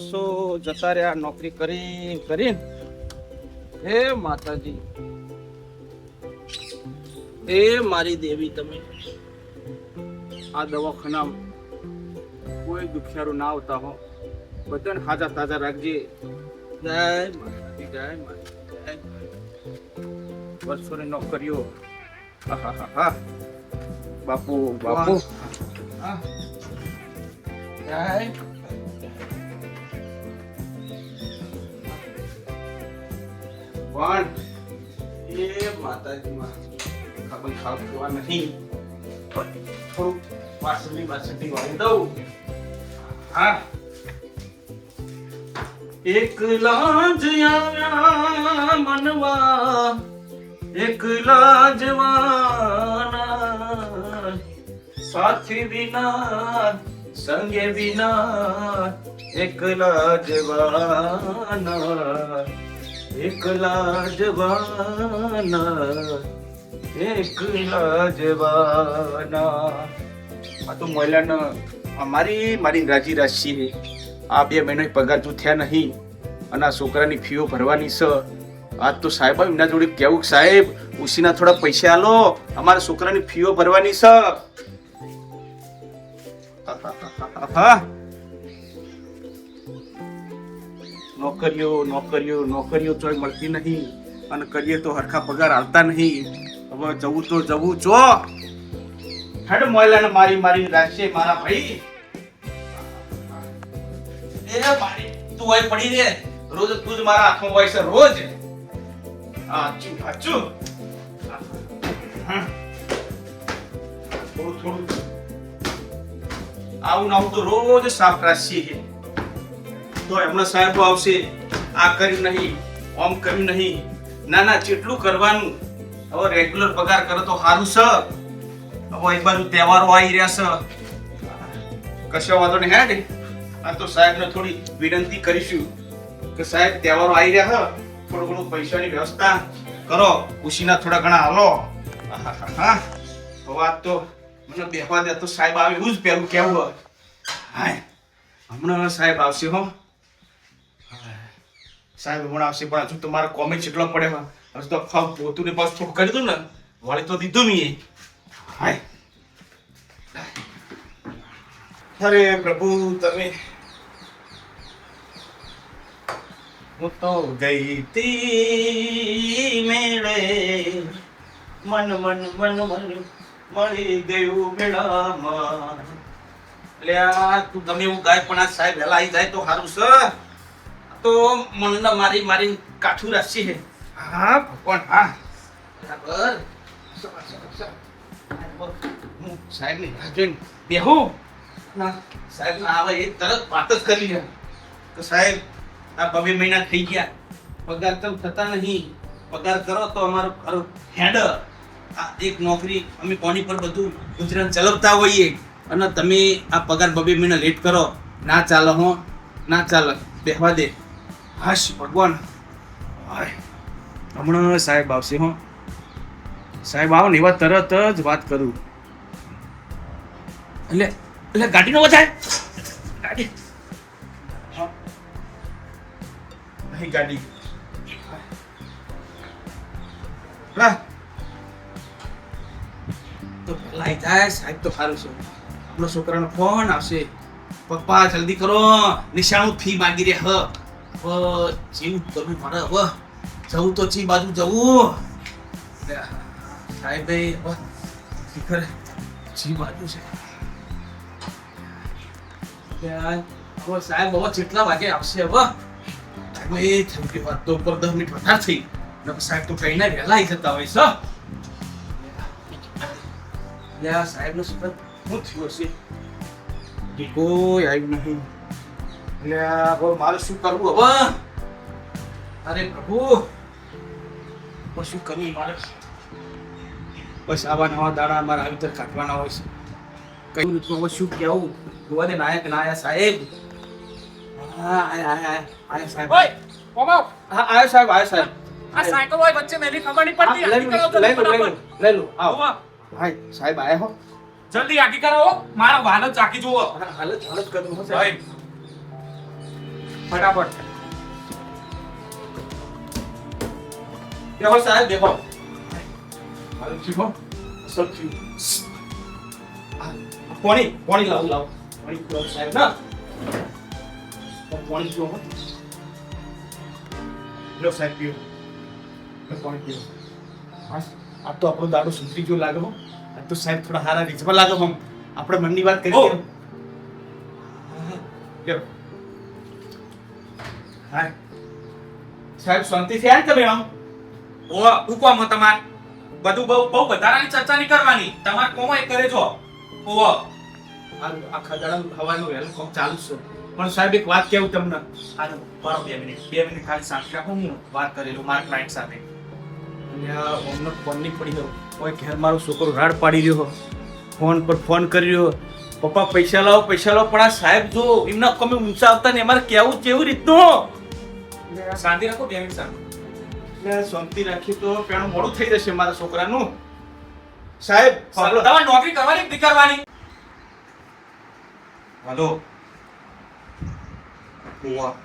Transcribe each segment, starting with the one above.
વર્ષો જતા રહ્યા નોકરી કરી. હે માતાજી, હે મારી દેવી, તમે આ દવાખાના કોઈ દુખિયારો ના આવતા હો, બધાને હાજા તાજા રાખજે. જય માતાજી, જય માતાજી, જય માતાજી. વર્ષોની નોકરીઓ. હા બાપુ બાપુ. હા જય પણ એ માતાજીમાં ખબર ખાવા નહીં, થોડું વાસણી વાળી દઉં. હા એકલા જ આવ્યા મનવા, એકલા જવાના, સાથી વિના સંગે વિના, એકલા જવાના, એકલા જવાના, એકલા જવાના. આ તો મહિલાના મારી રાજી રાશિ છે. આ 2 મહિના પગાર જો થયા નહીં અને આ છોકરાની ફીઓ ભરવાની છે. આજ તો સાહેબ એમના જોડે કેવું, સાહેબ ઉસીના થોડા પૈસા આલો, અમારા છોકરાની ફીઓ ભરવાની છે. નોકરીઓ ચોય મળતી નહીં અને કરીએ તો હરખા પગાર આવતા નહીં. હવે જવું તો જવું છો. હેડ મોયલાને મારી રાખશે મારા ભાઈ. એ મારી તું હોય પડી રે, રોજ તું જ મારા હાથમાં હોય છે રોજ. આચું થોડું આવું તો રોજ સાફ રાખીએ. તો એમના સાહેબો આવશે, આ કર્યું નહીં, ઓમ કર્યું નહીં. ના જેટલું કરવાનું. હવે રેગ્યુલર પગાર કરે તો સારું છે. હવે એક બાજુ તહેવારો આવી રહ્યા છે, કશો વાંધો નહીં. હે આ તો સાહેબને થોડી વિનંતી કરીશું કે સાહેબ તહેવારો આવી રહ્યા છે, થોડું ઘણું પૈસાની વ્યવસ્થા કરો, ખુશીના થોડા ઘણા હાલો. હા વાત તો મને બેહવા દે. તો સાહેબ આવે એવું જ પેલું કેવું હોય. હા હમણાં સાહેબ આવશે. હો સાહેબ હમણાં આવશે, પણ હજુ તો મારા કોમે જેટલો પડે હજુ તો પોતું ને પાસ થોડું કરી દઉં ને, વળી તો દીધું મેં. હાય અરે પ્રભુ, તમે હું તો ગઈ તી મેળે, મન મળી ગયું મેળામાં. એટલે તું તમે એવું ગાય, પણ આ સાહેબ વહેલા આવી જાય તો સારું છે. તો મનને મારી કાઠું રાખશે. હા ભગવાન, હા બરાબર. હું સાહેબ ની રાહ જોઈને બેહું. સાહેબ ના આવે એ તરત વાત જ કરી કે સાહેબ આ 2 મહિના થઈ ગયા, પગાર તો થતા નહીં. પગાર કરો તો અમારું ઘર હેડ. આ એક નોકરી અમે કોની પર બધું ગુજરાન ચલાવતા હોઈએ અને તમે આ પગાર 2 મહિના લેટ કરો. ના ચાલે. હો ના ચાલે, બેહવા દે. હાશ ભગવાન, હમણાં સાહેબ આવશે. હો સાહેબ આવો ને એવા તરત જ વાત કરું. એટલે ગાડી નો વધાય. ગાડી નહીં, ગાડી તો પેલા જાય. સાહેબ તો સારું છે. આપણો છોકરાનો ફોન આવશે, પપ્પા જલ્દી કરો, નિશાળનું ફી માંગી રે. જેવું તમે મારે હવે જવું તો ચી બાજુ જવું. સાહેબ ખરેખર ચી બાજુ છે. સાહેબ હવે કેટલા વાગે આવશે? હવે થઈ ગઈ વાત તો ઉપર 10 મિનિટ વધારે થઈ. સાહેબ તો કઈ ના વહેલા જતા હોય છે. સાહેબ નું શું થયું હશે? કોઈ આવ્યું નહીં. એટલે મારે શું કરવું હવે? અરે પ્રભુ, શું કરવું મારે? બસ આવા નવા દાડા મારા આવી રીતે કાઢવાના હોય છે. કઈ રીતનું હવે શું કેવું? જોવા દે નાયક ના આયા સાહેબ. હા આયા સાહેબ. ઓય કોમાવ. હા આયો સાહેબ. આ સાયકલ હોય વચ્ચે મેલી ખબર નહીં પડતી. લઈ લો આવો. હાય સાહેબ આયા હો. જલ્દી આગી કરાવો, મારા વાલ ચાકી જુઓ. હાલત કરવું હશે. ભાઈ ફટાફટ. બેહો સાહેબ બેહો. મારું જીવો અસલ થયું. પાણી લાવો પાણી પીવો સાહેબ ના પાણી પીવો લો સાહેબ પીવો પાણી પીવો. આ તો આપણો દાડો સુધરી ગયો લાગે હો. આ તો સાહેબ થોડા હારા રીઝમાં લાગે હમ આપણે મનની વાત કરી હા સાહેબ શાંતિ થયા ને તમે આમ હુકમ તમાર બધું બહુ વધારાની ચર્ચા નહીં કરવાની. તમાર કોમાં કરે છો. આખા દાડા હવાનું વહેલું કામ ચાલુ છે પણ સાહેબ એક વાત કેવું તમને હાલો બરો 2 મિનિટ ખાલી શાંતિ રાખો. હું વાત કરેલું મારા ક્લાયન્ટ સાથે. અમને ફોન નહીં પડી ગયો કોઈ ઘેર મારો છોકરો રાડ પાડી રહ્યો ફોન પર ફોન કરી રહ્યો પપ્પા પૈસા લાવો પણ આ સાહેબ જો એમના કમે ઊંચા આવતા ને અમારે કેવું કેવી રીતનું શાંતિ રાખો 2 મિનિટ શાંતિ. શાંતિ રાખી તો પેલું મોડું થઈ જશે મારા છોકરાનું. સાહેબ તમારે નોકરી કરવાની કે નહીં કરવાની? હલો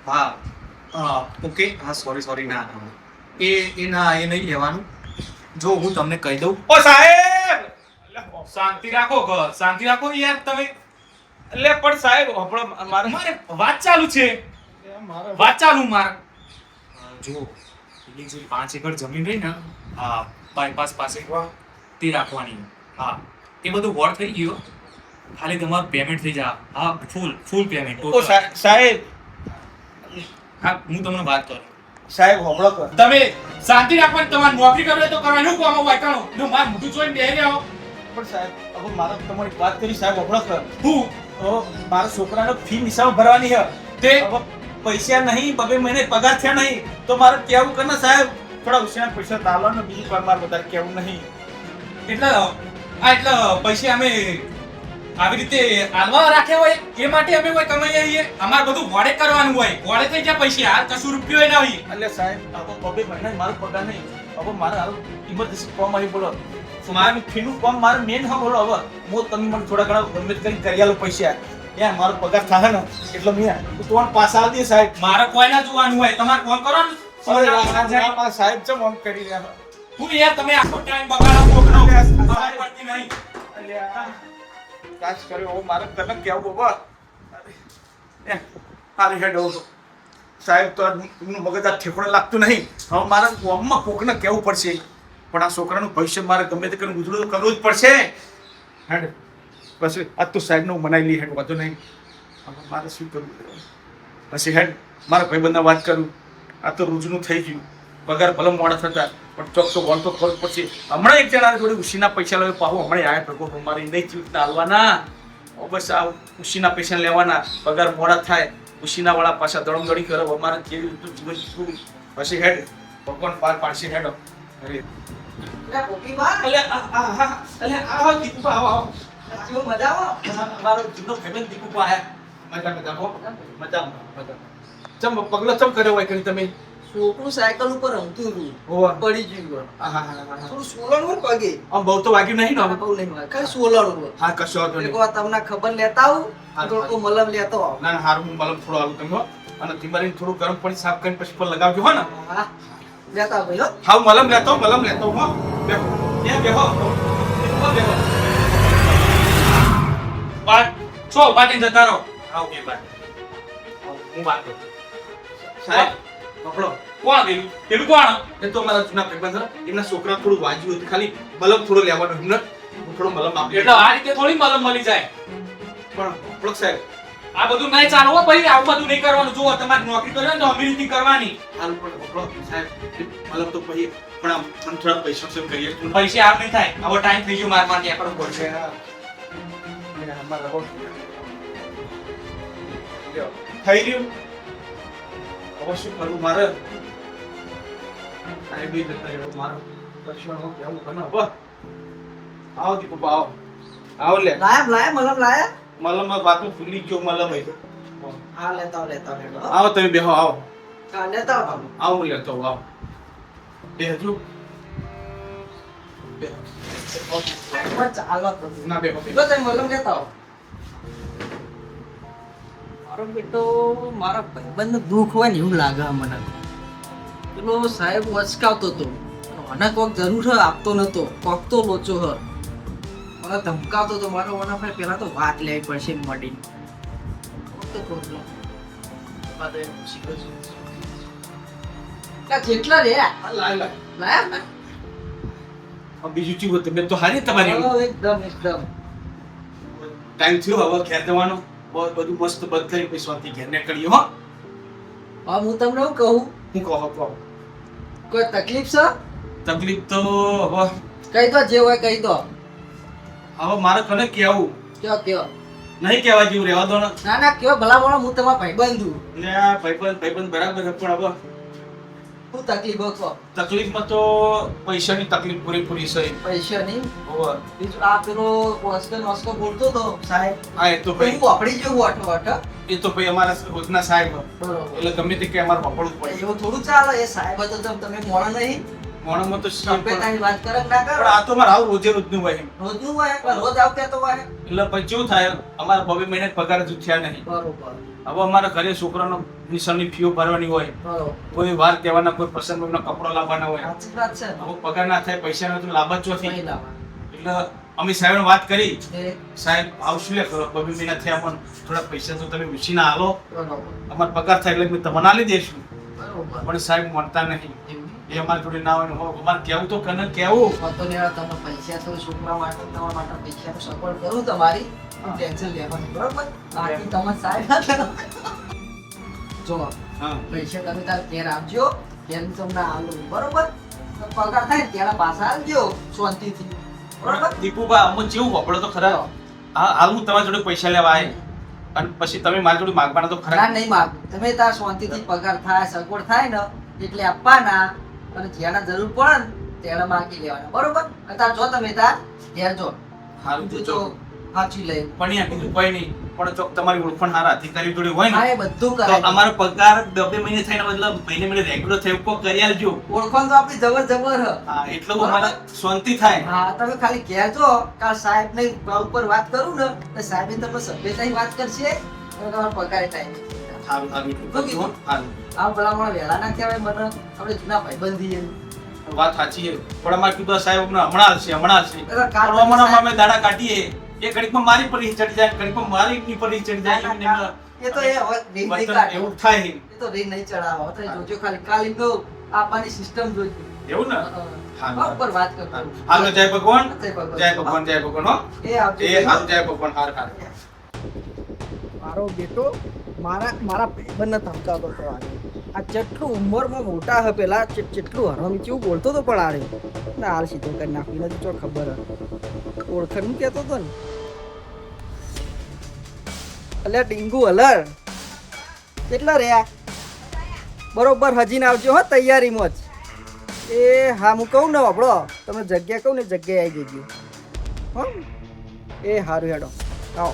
હા ઓકે હા સોરી ના એ નહીં લેવાનું. જો હું તમને કહી દઉં. ઓ સાહેબ શાંતિ રાખો યાર તમે. એટલે પણ સાહેબ આપણો મારે વાત ચાલુ છે. મારે જો પેલી જે 5 એકર જમીન રહી ને બાયપાસ પાસે તે રાખવાની. હા એ બધું વોર્ડ થઈ ગયો. ખાલી તમારું પેમેન્ટ થઈ જાય. હા ફૂલ પેમેન્ટ. ઓ સાહેબ હા હું તમને વાત કરું. સાહેબ હોબળો કર તમે શાંતિ રાખવાની. તમારે નોકરી કરવી તો કરવાનું કોમ વાયકાણો જો માર મોઢું જોઈને બેહી રહ્યો. પણ સાહેબ હવે મારે તમારી વાત કરી સાહેબ હોબળો કર હું મારા છોકરાનો ફી નિશાળ ભરવાની છે તે હવે પૈસા નહીં 2 મહિને પગાર થયા નહીં તો મારે કેવું કર ને સાહેબ થોડા ઉછીના પૈસા તાલો ને બીજું કોઈ મારે વધારે કેવું નહીં એટલે પૈસા અમે આવી રીતે આલવા રાખ્યા હોય એ માટે અમે કોઈ કમાઈ આવીએ. અમારે બધું વડે કરવાનું હોય. વડે થઈ ગયા પૈસા હાલ કશું રૂપિયો ના હોય. એટલે સાહેબ હવે 2 મહિના મારો પગાર નહીં હવે મારે હાલ ઇમરજન્સી કોમ આવી બોલો મારે ફીનું કોમ મારે મેન હા બોલો હવે હું તમે મને થોડા ઘણા ગમે કરી આલો પૈસા યાર મારો પગાર થાય ને એટલે મેં તમારે પાછા આવી દે સાહેબ. મારે કોઈ ના જોવાનું હોય. તમારે કોમ કરવાનું. સાહેબ ચમ આમ કરી રહ્યા હું યાર તમે આખો ટાઈમ બગાડો કોકનો ખબર પડતી નહીં. કાચ કર્યો મારે તને કેવું બાબા અરે હેડ સાહેબ તો એમનું મગજ આ ઠેકોણે લાગતું નહીં. હવે મારા ગામમાં કોકને કેવું પડશે પણ આ છોકરાનું ભવિષ્ય મારે ગમે તે કરીને ગુજરું તો કરવું જ પડશે. હેડ પછી આજ તો સાહેબનું મનાઈ લી હેડ વાંધો નહીં હવે મારે શું કરવું પછી હેડ મારા ભાઈબંધને વાત કરું આ તો રોજનું થઈ ગયું પગાર ભલે મોડા થતા પણ ચોક્કસ વોન તો ખબર પડશે. હમણાં એક જણા જોડે ઉશીના પૈસા લેવા પાહો હમણાં આવ્યા ભેગો મારે નહીં જીવતા હાલવાના બસ આ ઉશીના પૈસા લેવાના પગાર મોડા થાય ઉશીના વાળા પાછા દળમદળી કરે અમારે કેવી રીતે જીવન જીવવું પછી હેડ ભગવાન પાર પાડશે હેડ. મારો જૂનો ફેમિલી દીકુપા આયા મજા પગલો ચમ કર્યો હોય કરી તમે છોકરું સાયકલ ઉપર રમતું હતું પડી ગયું થોડું સોલણ પગે આમ બહુ તો વાગ્યું નહીં ને બહુ નહીં વાગે કઈ સોલણ હા કશો વાંધો નહીં. એક વાર તમને ખબર લેતા આવું થોડું મલમ લેતો આવો ના હારું હું મલમ થોડો આલું તમે અને ધીમારીને થોડું ગરમ પાણી સાફ કરીને પછી પર લગાવજો હો ને. હા લેતા ભાઈ હો હા મલમ લેતો હો બેહો બેહો બાદ છો બાટી જતા રહો. આવ કે બાદ હું વાત કરું. સાહેબ પકડો કોણ પેલું કોણ? એ તો મારા જૂના ભાઈબંધ એમના છોકરા થોડું વાંચ્યું હતું ખાલી મલમ થોડો લેવાનો એમને થોડો મલમ આપ્યો એટલે આ રીતે થોડી મલમ મળી જાય. પણ પકડો સાહેબ આ બધું નહીં ચાલો હો ભાઈ. આવું બધું નહીં કરવાનું. જો તમારે નોકરી કરવી હોય ને તો અમીરી કરવાની. હાલ પણ પકડો સાહેબ મલમ તો પછી પણ આમ મને થોડા પૈસા સેવ કરીએ પૈસા આવ નહીં થાય. હવે ટાઈમ થઈ ગયો માર ત્યાં કરવું પડશે. થઈ રહ્યું હવે શું કરવું મારે સાહેબ બી જતા રહ્યો મારો કશું કેવું બને હવે આવો દીપુ આવો આવો લે લાયા મલમ લાયા મલમ વાતું ભૂલી ગયો મલમ હા લેતા આવો તમે બેહો આવો હા લેતા આવો આવો હું લેતો આવો એ હજુ ચાલો ના બેહો તમે મલમ લેતા આવો મારો બેટો મારા ભાઈબંધને દુઃખ હોય ને એવું લાગે મને. પેલો સાહેબ વચકાવતો હતો. મને કોક જરૂર હ આપતો નતો, કોક તો લોચો હ. મને ધમકાવતો હતો. મારો વના ભાઈ પહેલા તો વાત લેવી પડશે મળીને. કોક તો પ્રોબ્લેમ. બાદ એ શીખો છો. કેટલા રે લાય લાયા બીજું ચીવું તબિયત તો હારી તમારી? એકદમ ટાઈમ થયો હવે ઘેર જવાનો. બધું મસ્ત બંધ કરી પછી શાંતિ ઘેર નીકળીએ હો. હા હું તમને શું કહું, હું કહો કોઈ તકલીફ છે? તકલીફ તો હવે કહી દો, જે હોય કહી દો. હવે મારે કને કેવું કયો નહીં કહેવા જેવું રહેવા દો ને. ના ના કયો ભલા મોણા, હું તમારા ભાઈબંધ છું. એટલે આ ભાઈબંધ બરાબર છે પણ હવે શું તકલીફ કહો? તકલીફમાં તો પૈસાની તકલીફ પૂરેપૂરી છે. પૈસા નહીં હોવે. બીજું આ પેલો ઓસ્કર બોલતો હતો સાહેબ, હા એ તો હું ભાઈ વાપરી જવું વાટો એ તો ભાઈ અમારા રોજના સાહેબ બરોબર. એટલે ગમે તે કે અમારે પકડવું પડે. એવું થોડું ચાલે, એ સાહેબ હતો તો તમે મોણા નહીં મોણામાં તો શી પણ સભ્યતાની વાત કરે કે ના કરો? આ તો મારે આવું રોજે રોજનું હોય એમ. રોજનું હોય પણ રોજ આવ કેતો હોય. એટલે પછી શું થાય અમારા 2 મહિને પગાર જ થયા નહીં. બરોબર હવે અમારા ઘરે છોકરાનો નિશાળની ફીઓ ભરવાની હોય, બરોબર, કોઈ વાર તહેવારના કોઈ પ્રસંગોના કપડા લાવવાના હોય. સાચી વાત છે. હવે પગાર ના થાય, પૈસા તો લાભ જ ચોથી. નહીં લાવવા. એટલે અમે સાહેબને વાત કરી, એ સાહેબ આવશું લે કરો 2 મહિના થયા પણ થોડા પૈસા તો તમે ઉછીના આલો, બરોબર અમારો પગાર થાય એટલે અમે તમને આલી દેશું. બરોબર. પણ સાહેબ માનતા નહીં. એવું એ અમારી જોડે ના હોય ને હો અમારે કેવું તો કને કેવું. વાંધો નહીં, હવે તમે પૈસા તો છોકરા માટે તમારા માટે પૈસાનો સપોર્ટ કરું તમારી, ટેન્શન લેવાની બરોબર. બાકી તમે સાહેબ ના કરો. જો હા પૈસા તમે તાર ઘેર આપજો, ઘેર તમને આલું બરોબર. તો પગાર થાય ને ત્યારે પાછા આપજો શાંતિથી બરોબર. દીપુબા અમને જેવું વાપરો તો ખરા. હા હાલ હું તમારી જોડે પૈસા લેવા આય અને પછી તમે મારી જોડે માંગવાના તો ના ખરા. નહીં માગું, તમે તાર શાંતિથી પગાર થાય સગવડ થાય ને એટલે આપવાના, અને જ્યાં જરૂર પડે ને ત્યારે માગી લેવાના બરોબર. અને તાર જો તમે તાર ઘેર જો હારું તો જો સાચી લઈ. પણ યાર બીજું કોઈ નહીં, પણ જો તમારી ઓળખાણ હારા અધિકારી જોડે હોય હા ને એ બધું તો કરાય. અમારો પગાર 2 મહિને થઈને મતલબ મહિને રેગ્યુલર થયો કો કરી આલજો. ઓળખાણ તો આપણી જબર જબર હ. હા એટલું અમારે શાંતિ થાય. હા તમે ખાલી ઘેર જો, કાલ સાહેબ ને ઉપર વાત કરું ને તો સાહેબ તમને સભ્યતાની વાત કરશે અને તમારો પગાર ટાઈમ. હારું હારું એટલું કરજો હો. હારું આ ભલામણ વહેલા ના કહેવાય મને, આપણે જૂના ભાઈબંધ છીએ. વાત સાચી છે પણ અમારે કીધું સાહેબ અમને હમણાં આવશે એટલે કાલ પણ હમણાં સાહેબ- અમે દાડા કાઢીએ એ ઘડીકમાં મારી પર ચડી જાય, ઘડીકમાં મારી ની પર ચડી જાય એમને એમ એ તો એ હવે રીત નહીં બતર કાઢે. એવું થાય એ તો રીત નહીં ચડાવો. તમે જોજો ખાલી કાલ એમનો આપવાની સિસ્ટમ જોજો. એવું ને. હા, ઉપર વાત કરતો. હાલો જય ભગવાન જય ભગવાન. જય ભગવાન જય ભગવાન હો. એ આવજો. એ હારું જય ભગવાન હાર હાર. મારો બેટો મારા ભાઈબંધને ધમકાવતો હતો આજે. આ જેટલું ઉંમરમાં મોટા હે પેલા જેટલું હરામી કેવું બોલતો હતો પણ આરે ના હાલ સીધો કરી નાખી નથી તો ખબર હે. ઓળખાણ કહેતો હતો ને અલ્યા ડીંગુ હલર કેટલા રહ્યા બરોબર હજીને આવજો હો તૈયારીમાં જ. એ હા હું કહું ને આપણો તમે જગ્યા કહું ને જગ્યાએ આવી જજો હો. એ સારું હેડો આવો.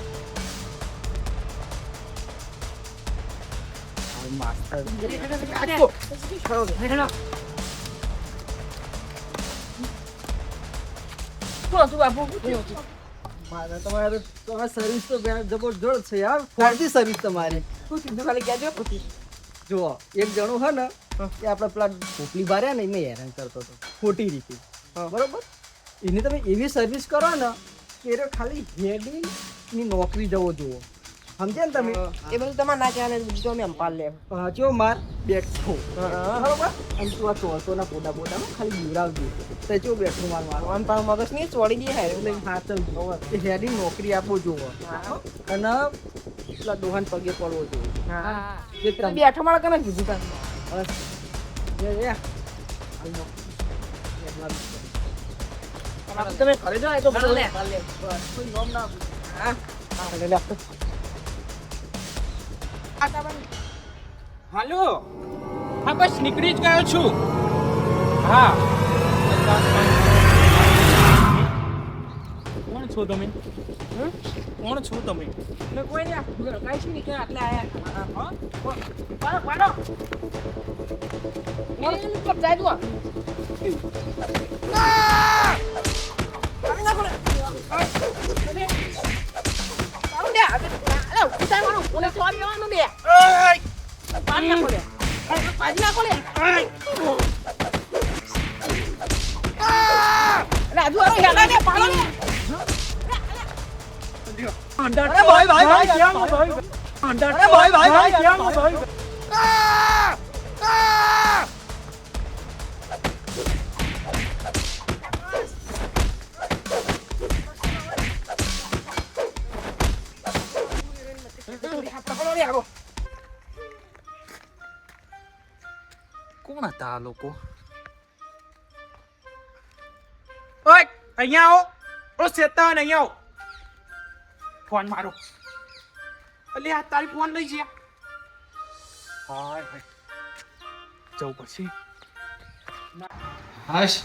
તમારે સર્વિસ તો જબરજસ્ત છે યાર, ફોરજી સર્વિસ તમારી. જુઓ એક જણું હે ને એ આપણે પેલા પોપલી બાર્યા ને એને હેરાન કરતો હતો ખોટી રીતે બરોબર. એની તમે એવી સર્વિસ કરો ને કે એ ખાલી હેડીની નોકરી જવો જુઓ, સમજ્યા ને તમે. એ બધું તમારે ના ચાલે, બીજું અમે અંપાર લે. જો માર બેઠો બરોબર, અને તું આ ચોરસોના પોડા પોડામાં ખાલી બીવડાવજો તો જો બેઠું માર મારવા અંપાર મગજ નહીં ચોડી દે હારે. એટલે સાચવજો એ હેડી નોકરી આપવો જોવો અને પેલા દોહાન પગે પડવો જોવો. હા જે તમે બેઠો મારે કને કીધું તાર બસ એ હાલ નોકરી. એ મારું તમે ઘરે જાઓ એ તો બધું લે. બસ કોઈ નામ ના હા એટલે લે. હાલો હા બસ નીકળી જ ગયો છું. હા કોણ છો તમે? કોણ છો તમે? મેં કોઈ નહીં કાંઈ શું નહીં કે આટલે આયા. હા પાડો પાડો એ કપ જાય તું આ પાડી નાખો લે પાડી નાખો લે અરે આજુ આરો હેડા ને પાડો ને અરે ભાઈ કેમ ભાઈ અરે ભાઈ કેમ ભાઈ કોણ હતા આ લોકો? ઓય અહીંયા આવો ઓ શેતાન અહીંયા આવો ફોન મારો અલે આ તારી ફોન લઈ ગયા હાય હાય જવું પડશે હાશ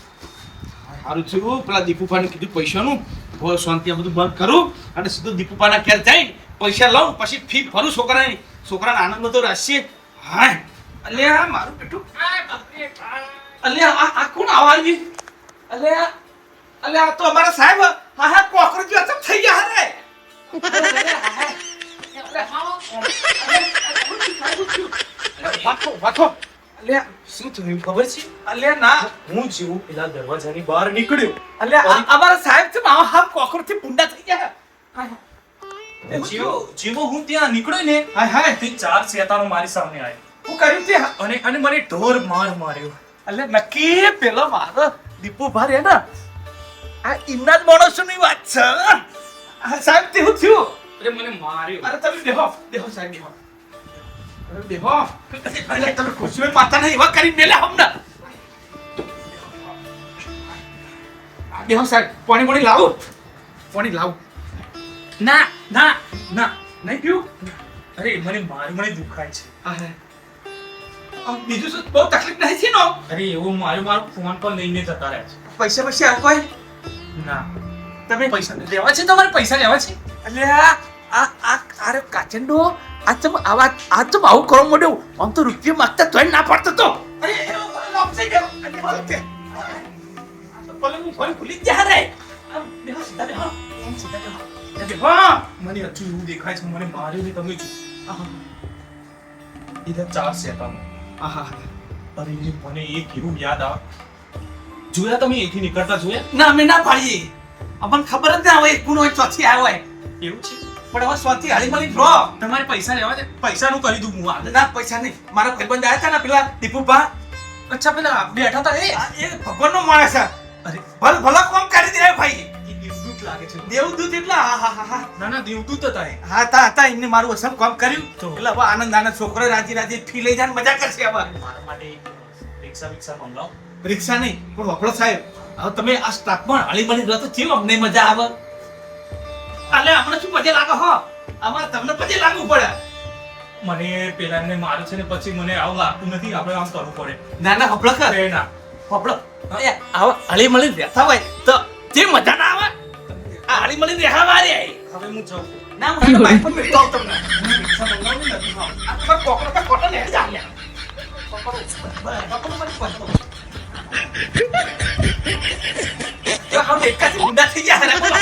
સારું થયું પેલા દીપુભાને કીધું પૈસાનું બહુ શાંતિ આ બધું બંધ કરું અને સીધું દીપુભાના ઘેર જઈને પૈસા લઉં પછી ફી ભરું છોકરાને આનંદ તો રાખશે હાય અલ્યા મારું બેટું અલ્યા આ કોણ આવાજી અલ્યા આ તો અમારા સાહેબ હા કોકરોચ અચપ થઈ ગયા રે વાતો અલ્યા શું થયું ખબર છે અલ્યા ના હું જેવું પેલા દરવાજાની બહાર નીકળ્યો, અલ્યા અમારા સાહેબ છે હા કોકરોચ થી પુંડા થઈ ગયા જેવો હું ત્યાં નીકળ્યો ને હાય હાય તે 4 શેતાનો મારી સામે આવ્યા હું કર્યું તે અને મને ઢોર માર માર્યો. અલ્યા નક્કી પેલો મારો દીપુ ભારે ને આ ઇમનાદ માણસોની વાત છે સાહેબ તે હું થયું અરે મને માર્યો. અરે તમે દેહો સાહેબ દેહો અરે દેહો અરે તમે ખુશીમાં માતા નહીં એવા કરી મેલે હમણાં દેહો સાહેબ પાણી લાવો પાણી લાવો ના ના ના નહીં પીવું. અરે મને મને દુખાય છે. બીજું શું બહુ તકલીફ નહીં છે નો અરે એવું મારો ફોન પર લઈને જતા રહ્યા છે. પૈસા આવો કોઈ ના તમે પૈસા લેવા છે, તમારે પૈસા લેવા છે? અલ્યા આ અરે કાચંડો આ ચમ આવું કરો મોડો આમ તો રૂપિયા માંગતા તોય ના પાડતો તો અરે એવો લોપ થઈ ગયો અને બોલતે પલંગ ફોન ખુલી જા રે બેહો સીધા બેહો મને હજુ એવું દેખાય છે મને માર્યો ને તમે જો ઇધર 4 શેતાનો. આહા અરે મને એક હીરું યાદ આવે. જોયા તમે અહીંથી નીકળતા જોયા? ના અમે ના પાડીએ અમને ખબર જ ના હોય કોણ હોય ચોથી આવ્યો હોય એવું છે? પણ હવે સ્વાથી હાલી મળી ડ્રો તમારે પૈસા લેવા છે? પૈસાનું કરી દઉં હું આ. ના પૈસા નહીં મારા ભાઈબંધ આવ્યા હતા ને પેલા દીપુભા અચ્છા પેલા બેઠા હતા એ એ ભગવાનનો માણસ છે અરે ભલા કામ કરી દે ભાઈ એ દેવદૂત લાગે છે. દેવદૂત એટલે હા ના ના દેવદૂત હતા એ. હતા એમને મારું અસલ કામ કર્યું તો. એટલે હવે આનંદ છોકરો રાજી ફી લઈ જાય મજા કરશે હવે મારા માટે રિક્ષા મંગાવો. રિક્ષા નહીં પણ વપડો સાહેબ હવે તમે આ સ્ટાફમાં હળી મળી રહો તો કેમ અમને મજા આવે અલે અમને શું પજે લાગે હો અમારે તમને પજે લાગવું પડે મને પેલાને મારે છે ને પછી મને આવું લાગતું નથી. આપણે આમ કરવું પડે. ના ના હપડો કર એ ના હપડો એ આવા હળી મળી રહેતા હોય તો જે મજા ના આવે આ હળી મળી રહેવા વાળી હવે હું જાઉં. ના હું બાઈક પર બેઠો આવું તમને રિક્ષા મંગાવી નથી આ તમાર કોકરો કા કોટો ને જા લે કોકરો બસ જો હમ એક કાથી ગુંડા થઈ ગયા રે બોલો